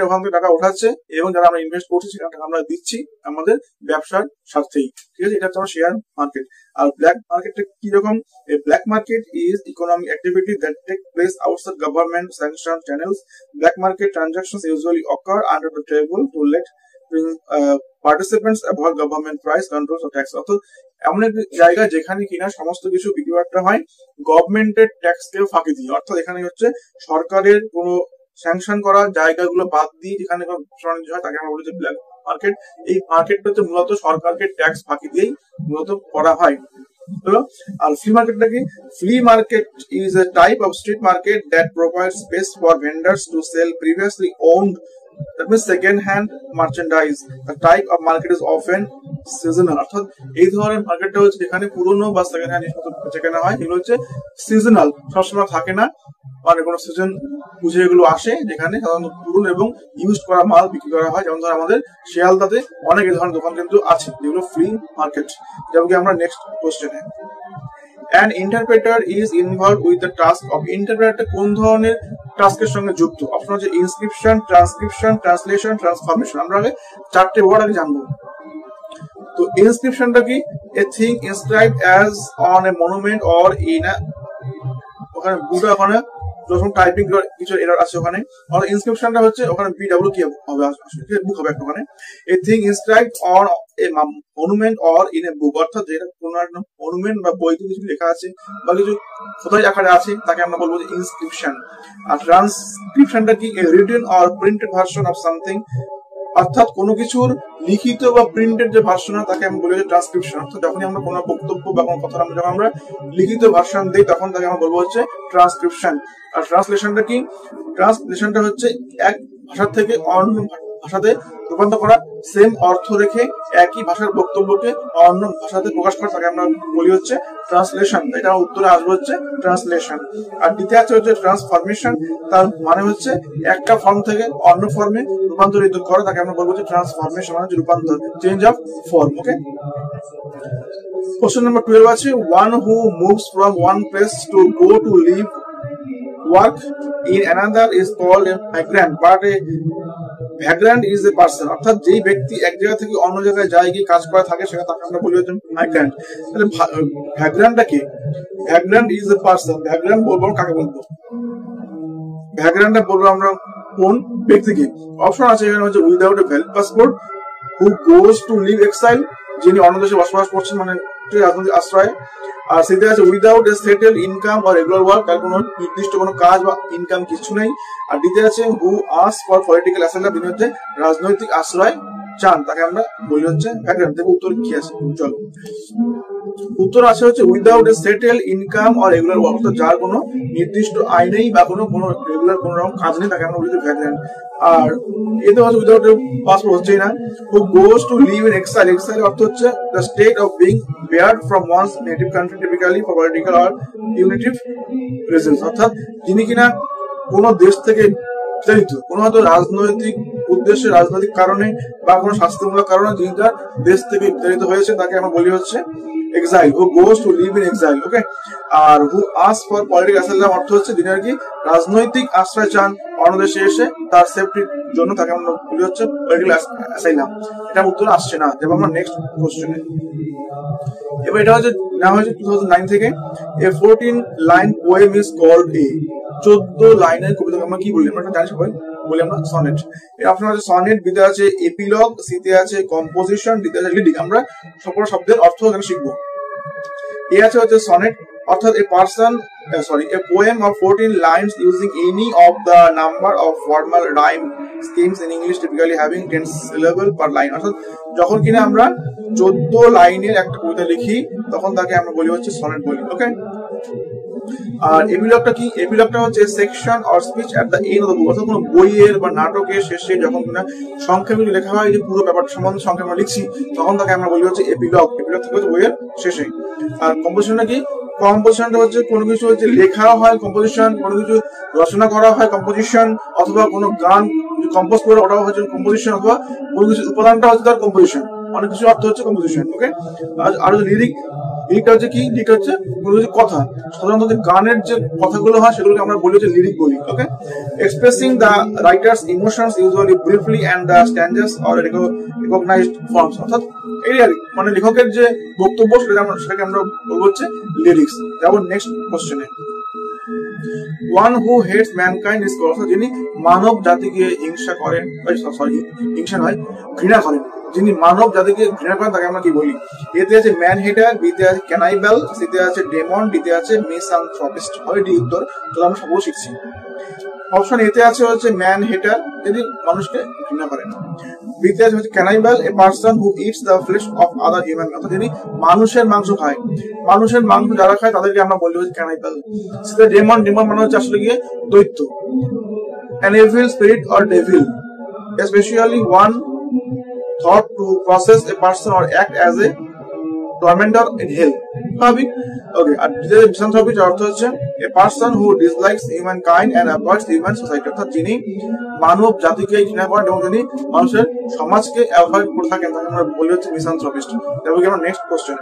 ওখান থেকে টাকা উঠাচ্ছে এবং যারা আমরা ইনভেস্ট করছি সেখানে টাকা আমরা দিচ্ছি আমাদের ব্যবসার স্বার্থেই। ঠিক আছে, এটা হচ্ছে আমার শেয়ার মার্কেট। আর ব্ল্যাক মার্কেটটা কি রকম? A black market is economic activity that take place outside government sanctioned channels. Black market transactions usually occur under the table to let participants avoid government price controls or tax। অর্থাৎ এমন একটি জায়গা যেখানে কিনা সমস্ত কিছু বিক্রি বাট্টা হয় গভর্নমেন্টের ট্যাক্স কেও ফাঁকি দিয়ে। অর্থাৎ এখানে হচ্ছে সরকারের কোনো স্যাংশন করা জায়গাগুলো বাদ দিয়ে যেখানে হয় তাকে আমরা বলি যে ব্ল্যাক মার্কেট। এই মার্কেটটা হচ্ছে মূলত সরকারকে ট্যাক্স ফাঁকি দিয়েই মূলত করা হয়। আর ফ্রি মার্কেটটা কি? Free market is a type of street market that provides space for vendors to sell previously owned, that means second hand merchandise। The type of market is often seasonal। অর্থাৎ এই ধরনের মার্কেটটা হচ্ছে যেখানে পুরনো বা সেকেন্ড হ্যান্ড জিনিসপত্র বেচাকেনা হয়, এগুলো হচ্ছে সিজনাল, সবসময় থাকে না, মানে কোনো সিজন বুঝে এগুলো আসে যেখানে সাধারণত পুরনো এবং ইউজ করা মাল বিক্রি করা হয়। যেমন ধর আমাদের শিয়ালদাতে অনেক এই ধরনের দোকান কিন্তু আছে যেগুলো ফ্রি মার্কেট। যেমন কি আমরা নেক্সট কোশ্চেনে an interpreter is involved with the task of interpreter কোন ধরনের টাস্কের সঙ্গে যুক্ত? অপশন হচ্ছে ইনস্ক্রিপশন, ট্রান্সক্রিপশন, ট্রান্সলেশন, ট্রান্সফরমেশন। আমরা আগে চারটে ওয়ার্ড আগে জানবো। তো ইনস্ক্রিপশনটা কি? a thing inscribed as on a monument or in a, ওখানে বুটা ওখানে যখন টাইপিং কিছু এরর আছে ওখানে, আর ইনস্ক্রিপশনটা হচ্ছে ওখানে বিডব্লিউ কি হবে আসলে বুক হবে একটা ওখানে। a thing inscribed on a monument or in a book। অর্থাৎ যেটা কোনো একটা মনুমেন্ট বা বইতে কিছু লেখা আছে বা কিছু খোদাই আকারে আছে তাকে আমরা বলবো যে ইনস্ক্রিপশন। আর ট্রান্সক্রিপশনটা কি? a written or printed version of something। অর্থাৎ কোনো কিছুর লিখিত বা প্রিন্টেড যে ভার্সন হয় তাকে আমি বলি যে ট্রান্সক্রিপশন। অর্থাৎ যখনই আমরা কোনো বক্তব্য বা কোনো কথা যখন আমরা লিখিত ভার্সন দিই তখন তাকে আমরা বলবো হচ্ছে ট্রান্সক্রিপশন। আর ট্রান্সলেশনটা কি? ট্রান্সলেশনটা হচ্ছে এক ভাষা থেকে অন্য ভাষাতে রূপান্তর করা, সেম অর্থ রেখে একই ভাষার বক্তব্যকে অন্য ভাষাতে প্রকাশ করা তাকে আমরা বলি হচ্ছে ট্রান্সলেশন। এটা উত্তরে আসবে হচ্ছে ট্রান্সলেশন। আর দ্বিতীয় হচ্ছে ট্রান্সফরমেশন। তার মানে হচ্ছে একটা ফর্ম থেকে অন্য ফর্মে রূপান্তরিত করা তাকে আমরা বলবো যে ট্রান্সফরমেশন, মানে রূপান্তর, change of form. Okay, question number 12 আছে one who moves from one place to go to live work in another is called a migrant, but a vagrant is a person। অর্থাৎ যেই ব্যক্তি এক জায়গা থেকে অন্য জায়গায় যায় গিয়ে কাজ করা থাকে সেটা তাকে আমরা বলি হচ্ছে মাইগ্রেন্ট। তাহলে ভ্যাগ্রান্টটা কি? ভ্যাগ্রান্ট ইজ এ পারসন। ভ্যাগ্রান্ট বলবো কাকে বলবো? ভ্যাগ্রান্টটা বলবো আমরা কোন ব্যক্তিকে? অপশন আছে এখানে হচ্ছে without a valid passport, who goes to live exile, যিনি অন্য দেশে বসবাস করছেন মানে রাজনৈতিক আশ্রয়। আর সেটা আছে উইদাউট এ সেটেল ইনকাম বা রেগুলার ওয়ার্ক, তার কোনো নির্দিষ্ট কোনো কাজ বা ইনকাম কিছু নেই। আর দ্বিতীয় আছে হু আস্ক ফর পলিটিক্যাল অ্যাসাইলাম, যিনি হচ্ছে রাজনৈতিক আশ্রয় চান, তাকে আমরা বলি হচ্ছে ভ্যাগ্রান্ট। দেখো উত্তর কি আছে, চলো উত্তর আছে হচ্ছে উইদাউট এ সেটেল ইনকাম আর রেগুলার ওয়ার্ক, যার কোনো নির্দিষ্ট আয় নেই বা কোনো রেগুলার কোনো রকম কাজ নেই তাকে আমরা বলি ভ্যাগ্রান্ট। আর এতে হচ্ছে উইদাউট পাসপোর্ট হচ্ছেই না। Who goes to live in exile, exile অর্থ হচ্ছে the state of being barred from one's native country typically for political or punitive reasons. অর্থাৎ যিনি কিনা কোনো দেশ থেকে বিতাড়িত, কোনো হয়তো রাজনৈতিক উদ্দেশ্যে, রাজনৈতিক কারণে বা কোনো স্বাস্থ্যমূলক কারণে যিনি তার দেশ থেকে বিতাড়িত হয়েছে তাকে আমরা বলি হচ্ছে exile, who goes to live in exile. Okay, আর who ask for political asylum অর্থ হচ্ছে যিনি আর কি রাজনৈতিক আশ্রয় চান অন্য দেশে এসে তার সেফটির জন্য, তাকে আমরা বলি হচ্ছে পলিটিক্যাল অ্যাসাইলাম। এটা উত্তর আসছে না, যাবো আমরা নেক্সট কোশ্চেনে। এবার এটা হচ্ছে নেওয়া হয়েছে 2009 থেকে। A 14 line poem is called a, 14 লাইনের কবিতাকে আমরা কি বলি? আমরা জানি সবাই, বলি আমরা সনেট। এর অপশন আছে সনেট, বিতে আছে এপিলগ, সিতে আছে কম্পোজিশন, ডিতে আছে লিডিং। আমরা সকল শব্দের অর্থ এখানে শিখবো। এ আছে হচ্ছে সনেট, অর্থাৎ a person a poem of 14 lines using any of the number of formal rhyme schemes in English typically having 10 syllables per line। অর্থাৎ যখন কিনা আমরা 14 লাইনের একটা কবিতা লিখি তখন তাকে আমরা বলি হচ্ছে সনেট বলি। ওকে, আর এপিলগটা কি? এপিলগটা হচ্ছে section or speech at the end of the book, অর্থাৎ কোনো বইয়ের বা নাটকের শেষে যখন কিনা সংক্ষেপে লেখা হয়, যে পুরো ব্যাপারটা সম্বন্ধে সংক্ষেপে আমরা লিখছি, তখন তাকে আমরা বলি হচ্ছে এপিলগ। এপিলগ থেকে হচ্ছে বইয়ের শেষে। আর কম্পোজিশনটা কি? কম্পোজিশনটা হচ্ছে কোনো কিছু হচ্ছে লেখা হয় কম্পোজিশন, কোনো কিছু রচনা করা হয় কম্পোজিশন, অথবা কোনো গান কম্পোজ করে ওটাও হচ্ছে কম্পোজিশন, অথবা কোনো কিছু উপাদানটা হচ্ছে তার কম্পোজিশন। অনেক কিছু অর্থ হচ্ছে কম্পোজিশন। ওকে, আর লিরিক, লিরিকটা হচ্ছে কি? লিরিক হচ্ছে কোনো কিছু কথা, সাধারণত গানের যে কথাগুলো হয় সেগুলোকে আমরা বলি হচ্ছে লিরিক বলি। Okay, expressing the writer's emotions usually briefly and the standards or recognized forms, অর্থাৎ এই আর মানে লেখকের যে বক্তব্য সেটাকে আমরা বলবো হচ্ছে লিরিক্স। যাব নেক্সট কোশ্চেনে। One who hates mankind is called, যিনি মানব জাতিকে হিংসা করেন, হিংসা নয় ঘৃণা করেন, যিনি মানব জাতিকে ঘৃণা করেন তাকে আমরা কি বলি? এতে আছে ম্যান হেটার, বিতে আছে ক্যানাইবাল, সিতে আছে ডেমন, ডিতে আছে মিসঅ্যানথ্রপিস্ট। হবে ডি উত্তর, তো আমরা সবগুলো শিখছি। অপশন এতে আছে হচ্ছে ম্যান হেটার, যিনি মানুষকে ঘৃণা করেন। বিতে আছে হচ্ছে cannibal, a person who eats the flesh of other human, অর্থাৎ যিনি মানুষের মাংস খায়। মানুষের মাংস যারা খায় তাদেরকে আমরা বলি হচ্ছে ক্যানাইবাল। সিতে ডেমন, ডেমন মানে হচ্ছে আসলে গিয়ে দৈত্য। An evil spirit or devil, especially one thought to possess a person or act as a tormentor in hell। স্বাভাবিক। ওকে, আর মিসানথ্রপি অর্থ হচ্ছে a person who dislikes human kind and avoids human society, অর্থাৎ যিনি মানব জাতিকে ঘৃণা করেন এবং যিনি মানুষের সমাজকে অ্যাভয়েড করে থাকেন তাকে আমরা বলি হচ্ছে মিসানথ্রপিস্ট। তারপরে আমরা নেক্সট কোশ্চেন।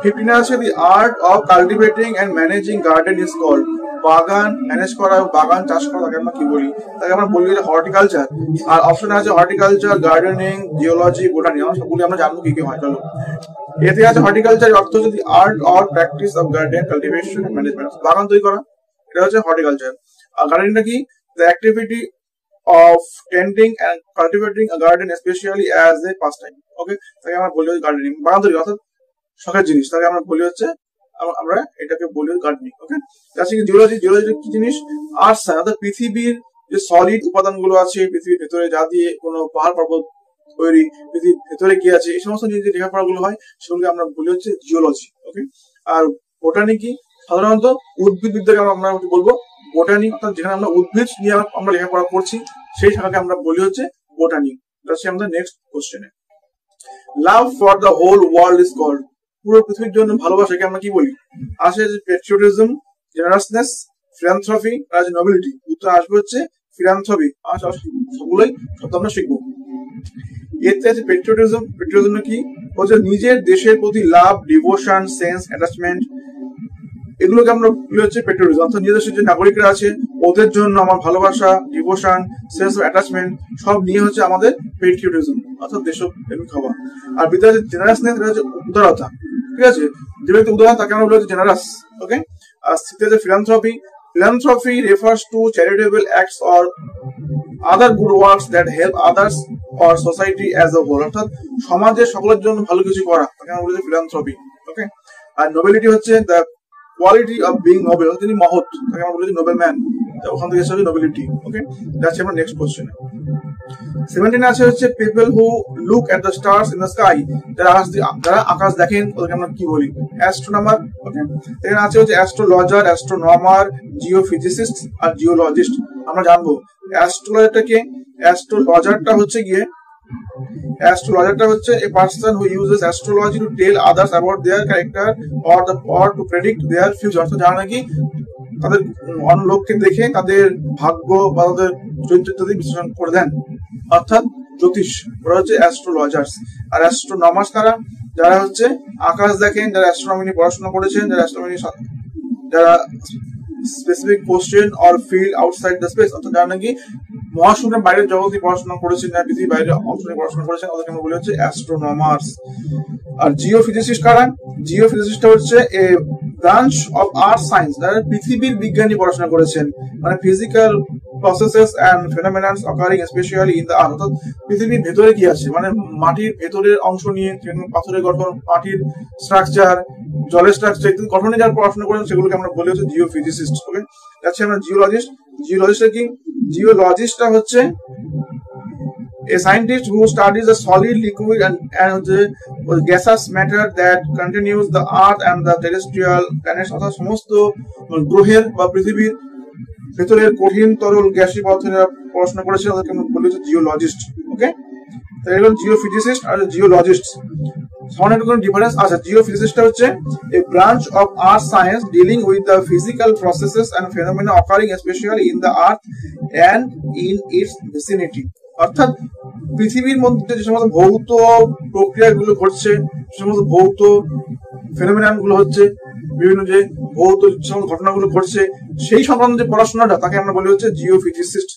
15 আছে the art of cultivating and managing garden is called, বাগান ম্যানেজ করা, বাগান চাষ করা তাকে আমরা কি বলি? তাকে আমরা বলি হর্টিকালচার। আর অপশন আছে হর্টিকালচার, গার্ডেনিং, জিওলজি, বোটানি। আমরা সবগুলি আমরা জানবো কি কি হয়। চলো, এতে আছে হর্টিকালচার অর্থ হচ্ছে the art or practice of garden cultivation and management, বাগান তৈরি করা, এটা হচ্ছে হর্টিকালচার। আর গার্ডেনিংটা কি? The activity of tending and cultivating a garden especially as a pastime। ওকে, তাকে আমরা বলি গার্ডেনিং, বাগান তৈরি, অর্থাৎ শখের জিনিস, তাকে আমরা বলি হচ্ছে, আমরা এটাকে বলি গার্ডেনিং। ওকে, তাছাড়া জিওলজি, জিওলজি কি জিনিস? আর্টস, অর্থাৎ পৃথিবীর যে সলিড উপাদানগুলো আছে পৃথিবীর ভেতরে, যা দিয়ে কোনো পাহাড় পর্বত তৈরি, পৃথিবীর ভেতরে কি আছে, এই সমস্ত যে লেখাপড়াগুলো হয় সেগুলোকে আমরা বলি হচ্ছে জিওলজি। ওকে, আর বোটানি কি? সাধারণত উদ্ভিদ বিদ্যাকে আমরা বলবো বোটানি, অর্থাৎ যেখানে আমরা উদ্ভিদ নিয়ে আমরা লেখাপড়া করছি সেই শাখাকে আমরা বলি হচ্ছে বোটানি। তাহলে আমরা নেক্সট কোশ্চেনে। Love for the whole world is called, পুরো পৃথিবীর জন্য ভালোবাসাকে আমরা কি বলি? আসে যে পেট্রিয়টিজম, জেনারাসনেস, ফিলান্থ্রপি আর নোবেলিটি। উত্তর আসবে হচ্ছে ফিলান্থ্রপি। সবগুলোই শব্দ আমরা শিখবো। এতে আছে পেট্রিয়টিজম। পেট্রিয়টিজম কি? হচ্ছে নিজের দেশের প্রতি লাভ, ডিভোশন, সেন্স, অ্যাটাচমেন্ট, এগুলোকে আমরা বলি হচ্ছে পেট্রিয়টিজম। অর্থাৎ নিজের দেশের যে নাগরিকরা আছে ওদের জন্য আমার ভালোবাসা, ডিভোশন, সেন্স অফ অ্যাটাচমেন্ট সব নিয়ে হচ্ছে আমাদের পেট্রিয়টিজম, অর্থাৎ দেশপ্রেমিক হওয়া। আর বিদ্যা হচ্ছে জেনারাসনেস, এটা হচ্ছে উদারতা। ঠিক আছে, যে ব্যক্তি উদার তাকে আমরা বলি হচ্ছে জেনারাস। ওকে, আর স্থিতি হচ্ছে philanthropy. Philanthropy refers to charitable acts or other good works that help others or society as a whole, অর্থাৎ সমাজের সকলের জন্য ভালো কিছু করা, তাকে আমরা বলি ফিলান্থ্রপি। ওকে, আর নোবেলিটি হচ্ছে the quality of being Nobel, তিনি মহৎ, তাকে আমরা বলি নোবেল ম্যান। ওখান থেকে এসে নোবেলিটি। ওকে, যাচ্ছি আমরা নেক্সট কোশ্চেনে। 17 আছে হচ্ছে people who look at the stars in the sky, যারা আকাশ দেখেন ওদেরকে আমরা কি বলি? অ্যাস্ট্রোনমার। ওকে, এখানে আছে হচ্ছে অ্যাস্ট্রোলজার, অ্যাস্ট্রোনমার, জিওফিজিসিস্ট আর জিওলজিস্ট। আমরা জানবো অ্যাস্ট্রোলজারটা কে? অ্যাস্ট্রোলজারটা হচ্ছে a person who uses astrology to tell others about their character or to predict their future, অর্থাৎ যারা নাকি তাদের অন্য লোককে দেখে তাদের ভাগ্য বা তাদের চরিত্র ইত্যাদি বিশ্লেষণ করে দেন, অর্থাৎ জ্যোতিষ। ওরা হচ্ছে অ্যাস্ট্রোলজার্স। আর অ্যাস্ট্রোনমার্স কারা? যারা হচ্ছে আকাশ দেখেন, যারা অ্যাস্ট্রোনমি নিয়ে পড়াশোনা করেছেন, যারা অ্যাস্ট্রোনমি যারা specific question or field outside the space, অর্থাৎ যারা নাকি মহাশূন্যের বাইরের জগতে পড়াশোনা করেছেন, না পৃথিবীর বাইরের অংশ নিয়ে পড়াশোনা করেছেন, তাদেরকে আমরা বলি হচ্ছে অ্যাস্ট্রোনমার্স। আর জিওফিজিসিস্ট কারা? জিওফিজিসিস্ট হচ্ছে a branch of earth science, যারা পৃথিবীর বিজ্ঞানী পড়াশোনা করেছেন, মানে physical processes and phenomenon occurring specially in the earth, অর্থাৎ পৃথিবীর ভেতরে কি আছে, মানে মাটির ভেতরের অংশ নিয়ে, পাথরের গঠন, মাটির স্ট্রাকচার, জলের স্ট্রাকচার ইত্যাদি গঠনে যারা পড়াশোনা করেন সেগুলোকে আমরা বলি হচ্ছে জিওফিজিসিস্ট। ওকে, যাচ্ছে আমরা জিওলজিস্ট। জিওলজিস্টটা কি? জিওলজিস্টটা হচ্ছে a scientist who studies the solid, liquid and the gaseous matter that continues the earth and the terrestrial planets, অর্থাৎ সমস্ত গ্রহের বা পৃথিবীর ভেতরের কঠিন তরল গ্যাসীয় পদার্থের পড়াশোনা করেছে, তাদেরকে আমরা বলি হচ্ছে জিওলজিস্ট। ওকে, তাই এগুলো জিওফিজিসিস্ট আর জিওলজিস্ট সামান্য একটু কোনো ডিফারেন্স আছে। জিওফিজিসিস্টটা হচ্ছে a branch of earth science dealing with the physical processes and phenomena occurring especially in the earth and in its vicinity, অর্থাৎ পৃথিবীর মধ্যে যে সমস্ত ভৌত প্রক্রিয়াগুলো ঘটছে, যে সমস্ত ভৌত ফেনোমেনন গুলো হচ্ছে, বিভিন্ন যে ভৌত সমস্ত ঘটনাগুলো ঘটছে, সেই সংক্রান্ত যে পড়াশোনাটা তাকে আমরা বলি হচ্ছে জিওফিজিসিস্ট।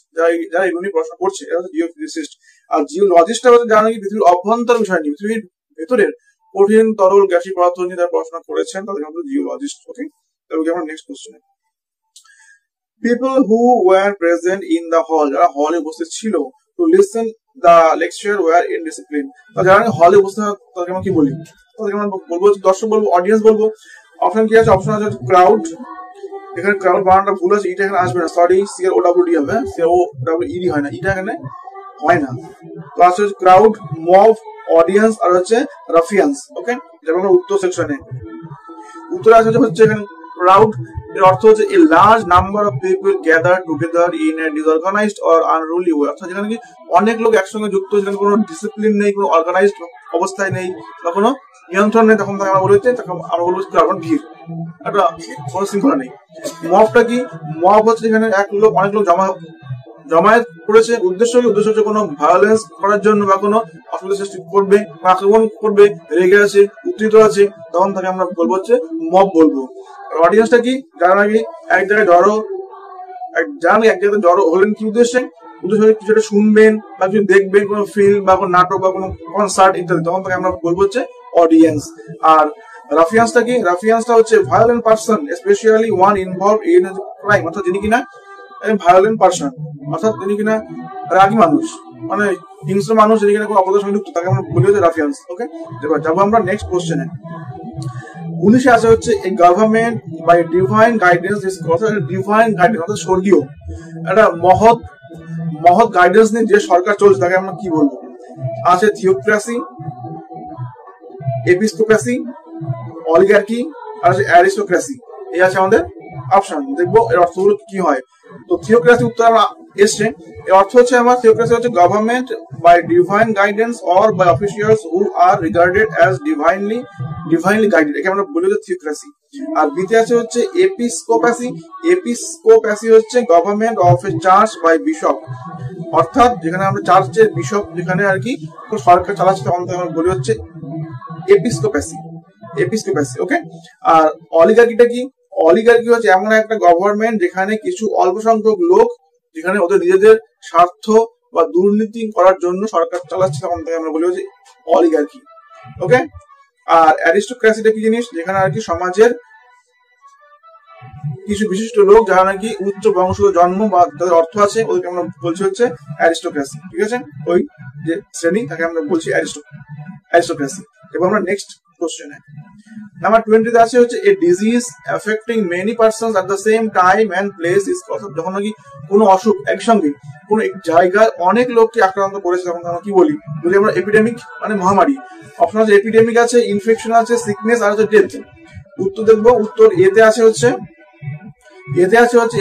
যারা এগুলো নিয়ে পড়াশোনা করছে এরা হচ্ছে জিওফিজিসিস্ট। আর জিওলজিস্টটা হচ্ছে যারা নাকি পৃথিবীর অভ্যন্তর বিষয় নিয়ে, পৃথিবীর ভেতরের কঠিন তরল গ্যাসীয় পদার্থ নিয়ে যারা পড়াশোনা করেছেন তাদেরকে আমরা জিওলজিস্ট। ওকে, তাহলে আমরা next question. People who were present in the hall, যারা হলে উপস্থিত ছিল, to listen the lecture were in discipline, যারা হলে উপস্থিত তাদেরকে আমরা কি বলি? তাদেরকে আমরা বলবো দর্শক, বলবো অডিয়েন্স, বলবো। অপশন কি আছে? অপশন আছে ক্রাউড। এখানে ক্রাউড বানানটা ভুল আছে, এটা এখানে আসবে না, সরি, CROWD হবে, CROWED হয় না, এটা এখানে হয় না। তো আছে ক্রাউড, মব, অডিয়েন্স আর হচ্ছে রাফিয়ান্স। ওকে, যেমন আমরা উত্তর সেকশনে উত্তরে আছে হচ্ছে এখানে ক্রাউড, এর অর্থ হচ্ছে a large number of people gathered together in a disorganized or unruly way, অর্থাৎ যেখানে কি অনেক লোক একসঙ্গে যুক্ত, যেখানে কোনো ডিসিপ্লিন নেই, কোনো অর্গানাইজড অবস্থায় নেই বা কোনো নিয়ন্ত্রণ নেই, তখন আমরা বলতে আমরা বলবো কারণ ভিড়, একটা কোনো শৃঙ্খলা নেই। মবটা কি? মব হচ্ছে যেখানে অনেক লোক জমায়েত করেছে, উদ্দেশ্য হচ্ছে কোনো ভায়োলেন্স করার জন্য বা কোনো অসুবিধা সৃষ্টি করবে বা আক্রমণ করবে, রেগে আছে, উত্তেজিত আছে, তখন তাকে আমরা বলবো হচ্ছে মব বলবো। অডিয়েন্সটা কি? যারা নাকি এক জায়গায় জড়ো হলেন কি উদ্দেশ্যে? কিছু একটা শুনবেন বা কিছু দেখবেন, কোনো ফিল্ম বা কোনো নাটক বা কোনো কনসার্ট ইত্যাদি, তখন তাকে আমরা বলবো হচ্ছে অডিয়েন্স। আর রাফিয়ান্সটা কি? রাফিয়ান্সটা হচ্ছে violent person, specially one involve in crime, অর্থাৎ যিনি কিনা ভায়োলেন্ট পারসন, অর্থাৎ যিনি কিনা রাগী মানুষ, মানে হিংস্র মানুষ, যিনি কিনা কোনো অপরাধের সঙ্গে যুক্ত, তাকে আমরা বলি হচ্ছে রাফিয়ান্স। ওকে, এবার যাবো আমরা নেক্সট কোশ্চেনে। 19 আসে হচ্ছে এই government by divine guidance, divine guidance অর্থাৎ স্বর্গীয় একটা মহৎ গাইডেন্স নিয়ে যে সরকার চলছে তাকে আমরা কি বলবো? আছে থিওক্রেসি, এপিস্কোপ্রেসি, অলিগার্কি আর আছে অ্যারিস্টোক্রেসি। এই আছে আমাদের অপশন। দেখবো এর অর্থগুলো কি হয়। তো থিওক্রেসি উত্তর আমরা এসছে, এর অর্থ হচ্ছে আমার থিওক্রেসি হচ্ছে government by divine guidance or by officials who are regarded as divinely guided, একে আমরা বলি হচ্ছে থিওক্রেসি। আর বিতে আছে হচ্ছে এপিস্কোপ্যাসি। এপিস্কোপ্যাসি হচ্ছে government of a church by bishop, অর্থাৎ যেখানে আমরা চার্চের বিশপ যেখানে আর কি সরকার চালাচ্ছে তখন আমরা বলি হচ্ছে এপিস্কোপ্যাসি। ওকে, আর অলিগার্কিটা কি? অলিগার্কি হচ্ছে এমন একটা গভর্নমেন্ট যেখানে কিছু অল্প সংখ্যক লোক, যেখানে ওদের নিজেদের স্বার্থ বা দুর্নীতি করার জন্য সরকার চালাচ্ছে, তখন থেকে আমরা বলি হচ্ছে অলিগার্কি। ওকে, আর অ্যারিস্টোক্রেসিটা কি জিনিস? যেখানে আর কি সমাজের কিছু বিশিষ্ট লোক যারা নাকি উচ্চ বংশ জন্ম বা যাদের অর্থ আছে ওদেরকে আমরা বলছি হচ্ছে অ্যারিস্টোক্রেসি। ঠিক আছে, ওই যে শ্রেণী তাকে আমরা বলছি অ্যারিস্টোক্রেসি। এবার আমরা নেক্সট কোশ্চেনে নাম্বার 20 আছে হচ্ছে a disease affecting many persons at the same time and place is, যখন নাকি কোনো অসুখ একসঙ্গে কোনো জায়গায় অনেক লোককে আক্রান্ত করেছে তখন আমরা কি বলি? আমরা এপিডেমিক, মানে মহামারী। অপশন আছে এপিডেমিক আছে, ইনফেকশন আছে, সিকনেস আর হচ্ছে ডেথ। উত্তর দেখবো, উত্তর এতে আছে হচ্ছে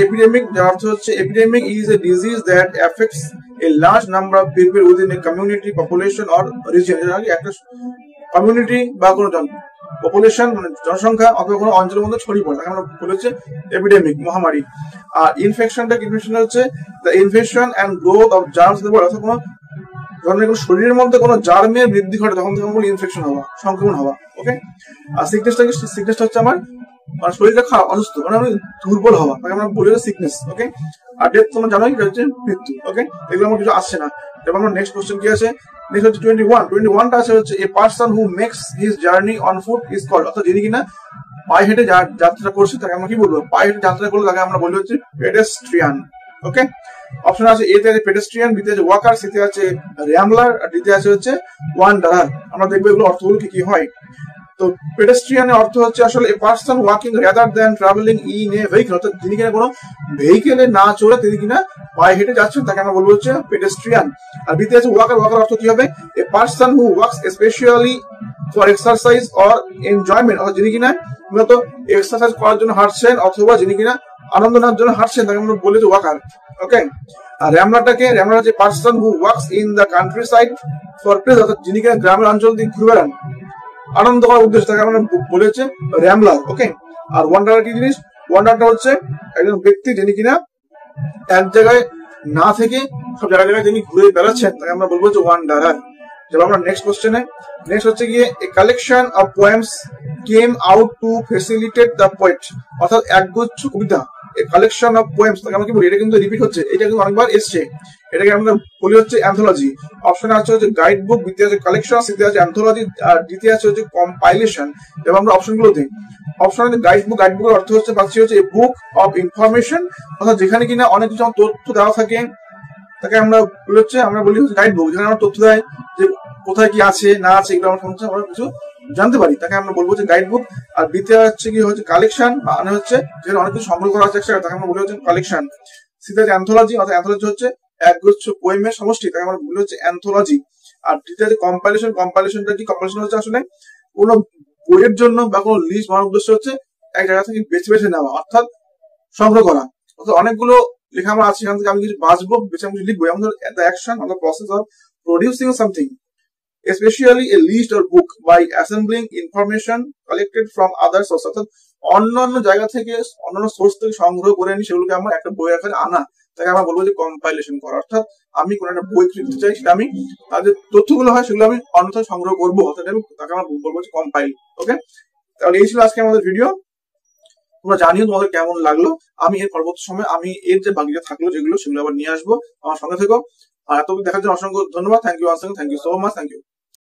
এপিডেমিক, যার অর্থ হচ্ছে epidemic is a disease that effects a large number of people within a community, population or region. একটা কমিউনিটি বা কোনো পপুলেশন মানে জনসংখ্যা অথবা কোনো অঞ্চলের মধ্যে ছড়িয়ে পড়ে, তাকে আমরা বলি হচ্ছে এপিডেমিক, মহামারী। আর ইনফেকশন হচ্ছে the infection and growth of germs, অর্থাৎ কোনো ধরনের কোনো শরীরের মধ্যে কোনো জার্মের বৃদ্ধি ঘটে তখন তখন বলি ইনফেকশন হওয়া, সংক্রমণ হওয়া। ওকে, আর সিকনেসটা হচ্ছে আমার মানে শরীরটা খারাপ, অসুস্থ, মানে আমি দুর্বল হওয়া, তাকে আমরা বলি সিকনেস। ওকে, আর ডেথ তোমরা জানোই এটা হচ্ছে মৃত্যু। ওকে, এগুলো আমার কিছু আসছে না। এবার আমার নেক্সট কোশ্চেন কি আছে, নেক্সট হচ্ছে 21টা আছে হচ্ছে a person who makes his journey on foot is called, অর্থাৎ যিনি কিনা পায়ে হেঁটে যাত্রা করছে তাকে আমরা কি বলবো, পায়ে হেঁটে যাত্রা করলে তাকে আমরা বলি হচ্ছে পেডেস্ট্রিয়ান। ওকে, অপশন আছে এতে আছে পেডেস্ট্রিয়ান, বিতে আছে ওয়াকার, সিতে আছে র্যামলার, আর ডিতে আছে হচ্ছে ওয়ান্ডারার। আমরা দেখবো এগুলো অর্থগুলো কি কি হয়। তো পেডেস্ট্রিয়ানের অর্থ হচ্ছে আসলে a person walking rather than travelling in a vehicle, অর্থাৎ যিনি কিনা কোনো ভেহিকেলে না চলে তিনি কিনা পায়ে হেঁটে যাচ্ছেন তাকে আমরা বলবো হচ্ছে পেডেস্ট্রিয়ান। আর বিতে আছে ওয়াকার, ওয়াকার অর্থ কি হবে, এ person who wax specially for exercise or enjoyment, অর্থাৎ যিনি কিনা মূলত এক্সারসাইজ করার জন্য হাঁটছেন অথবা যিনি কিনা আনন্দ নেওয়ার জন্য হাঁটছেন তাকে আমরা বলি ওয়াকার। ওকে, আর র্যামলার হচ্ছে person who walks in the countryside for pleasure, অর্থাৎ যিনি কিনা গ্রামের অঞ্চল দিয়ে ঘুরে বেড়ান আনন্দ করার উদ্দেশ্যে তাকে আমরা বলেছে র্যামলার। ওকে, আর ওয়ান্ডারার কি জিনিস, ওয়ান্ডারটা হচ্ছে একজন ব্যক্তি যিনি কিনা এক জায়গায় না থেকে সব জায়গায় যিনি ঘুরে বেড়াচ্ছেন তাকে আমরা বলবো যে ওয়ান্ডারার। চলো আমরা নেক্সট কোশ্চেনে, নেক্সট হচ্ছে গিয়ে a collection of poems came out to facilitate the poet, অর্থাৎ একগুচ্ছ কবিতা, এ কালেকশন অফ পোয়েমস তাকে আমরা কি বলি, এটা কিন্তু রিপিট হচ্ছে, এটা কিন্তু অনেকবার এসছে, এটাকে আমরা বলি হচ্ছে অ্যান্থোলজি। অপশনে আছে হচ্ছে গাইড বুক, দ্বিতীয় আছে কালেকশন, তৃতীয় আছে অ্যান্থোলজি, আর দ্বিতীয় আছে হচ্ছে কম্পাইলেশন। এবং আমরা অপশনগুলো দিই। অপশন আছে গাইড বুক, গাইড বুকের অর্থ হচ্ছে পাচ্ছি হচ্ছে এ বুক অফ ইনফরমেশন, অর্থাৎ যেখানে কিনা অনেক কিছু তথ্য দেওয়া থাকে তাকে আমরা বলি হচ্ছে গাইড বুক, যেখানে আমরা তথ্য দেয় যে কোথায় কি আছে না আছে এগুলো আমরা কিছু জানতে পারি, তাকে আমরা বলবো যে গাইড বুক। আর দ্বিতীয় হচ্ছে কি হচ্ছে কালেকশন, মানে হচ্ছে যেখানে অনেক কিছু সংগ্রহ করা আছে তাকে আমরা বলি হচ্ছে কালেকশন। তৃতীয় আছে অ্যান্থোলজি, অর্থাৎ অ্যান্থোলজি হচ্ছে একগুচ্ছ পোয়েমের সমষ্টি, তাকে আমরা বলি হচ্ছে অ্যান্থোলজি। আর তৃতীয় আছে কম্পাইলেশন, কম্পাইলেশনটা কি, কম্পাইলেশন হচ্ছে আসলে কোনো বইয়ের জন্য বা কোনো লিস্ট বানানোর উদ্দেশ্য হচ্ছে এক জায়গা থেকে বেছে বেছে নেওয়া, অর্থাৎ সংগ্রহ করা, অর্থাৎ অনেকগুলো লেখা আমার আছে, এখান থেকে আমি কিছু বাঁচবো, বেছে আমি কিছু লিখবো, আমাদের the action or the process of producing something, especially a list or book by assembling information collected from other sources, অর্থাৎ অন্যান্য জায়গা থেকে অন্যান্য সোর্স থেকে সংগ্রহ করে আনি সেগুলোকে আমার একটা বই আকারে আনা, তাকে আমরা বলবো যে কম্পাইলেশন করা। অর্থাৎ আমি কোনো একটা বই লিখতে চাই, সেটা আমি তার যে তথ্যগুলো হয় সেগুলো আমি অন্যথায় সংগ্রহ করবো, অর্থাৎ তাকে আমরা বলবো যে কম্পাইল। ওকে, তাহলে এই ছিল আজকে আমাদের ভিডিও, তোমরা জানিও তোমাদের কেমন লাগলো। আমি এর পরবর্তী সময় আমি এর যে বাকিটা থাকলো যেগুলো সেগুলো আবার নিয়ে আসবো, আমার সঙ্গে থেকো। আর এতদিন দেখার জন্য অসংখ্য ধন্যবাদ। Thank you so much, thank you.